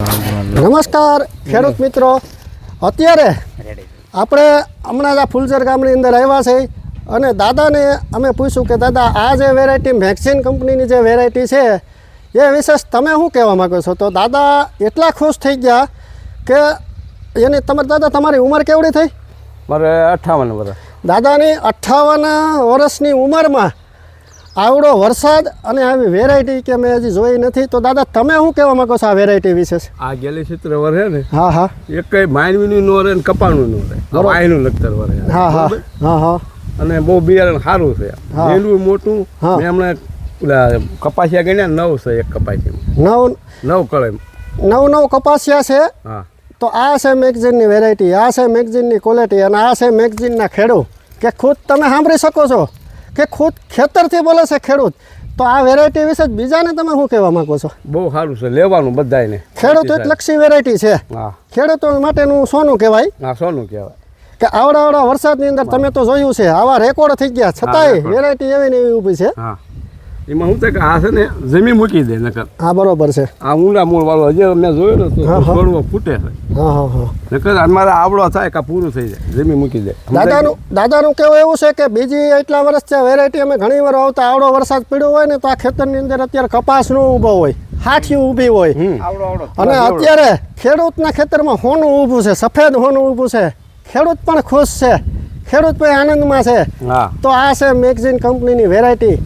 નમસ્કાર ખેડૂત મિત્રો, અત્યારે આપણે હમણાં જ આ ફૂલઝર ગામની અંદર આવ્યા છે અને દાદાને અમે પૂછ્યું કે દાદા આ જે વેરાયટી મેક્સિન કંપનીની જે વેરાયટી છે એ વિશેષ તમે શું કહેવા માગો છો? તો દાદા એટલા ખુશ થઈ ગયા કે એની દાદા તમારી ઉંમર કેવડી થઈ? મારે 58 વર્ષ. દાદાની 58 વર્ષની ઉંમરમાં આવડો વરસાદ અને આવી વેરાયટી કે મેં હજી જોઈ નથી. તો દાદા તમે શું કહેવા માંગો છો આ વેરાયટી વિશે? આ ગેલી ચિત્ર વરે ને હા હા એક કઈ માનવીનું નો રહે ને કપાનું નો રહે, વાયનું લખતર વરે. હા હા હા હા અને બહુ બિયારણ સારું છે, લીલું મોટું. મેં હમણાં કપાસિયા ગણ્યા 9 છે એક કપાસિયામાં. 9 કળે 9 કપાસિયા છે. હા, તો આ છે મેગઝીનની વેરાયટી, આ છે મેગઝીનની ક્વોલિટી અને આ છે મેગઝીનના ખેડૂત. કે ખુદ તમે સાંભળી શકો છો કે ખુદ ખેતરથી બોલે છે ખેડૂત. તો આ વેરાયટી વિશે બીજાને તમે શું કહેવા માંગો છો? બહુ સારું છે, લેવાનું બધાને. ખેડૂત લક્ષી વેરાયટી છે. હા, ખેડૂતો માટેનું સોનું કહેવાય. હા, સોનું કહેવાય. કે આવડા વરસાદની અંદર તમે તો જોયું છે, આવા રેકોર્ડ થઈ ગયા છતાંય વેરાયટી એવી ને એવી ઊભી છે. હા, એમાં શું થાય કે આ છે ને જમીન મૂકી દે નકર. હા, બરોબર છે. આ ઊંડા મૂળ વાળો હજી મેં જોયો ને તો છોડવો ફૂટે છે. હા હા હા, નકર અમારે આવડો થાય કે પૂરું થઈ જાય, જમીન મૂકી દે. દાદાનું કેવું એવું છે કે બીજી એટલા વર્ષ છે વેરાયટી અમે ઘણી વાર આવતા આવડો વરસાદ પડ્યો હોય ને તો આ ખેતરની અંદર અત્યારે કપાસ નો ઊભો હોય, હાઠિયું ઊભી હોય, અને અત્યારે ખેડૂતના ખેતરમાં હોનું ઊભું છે, સફેદ હોનું ઊભું છે. ખેડૂત પણ ખુશ છે, ખેડૂત પણ આનંદમાં છે. તો આ છે મેગઝીન કંપનીની વેરાયટી.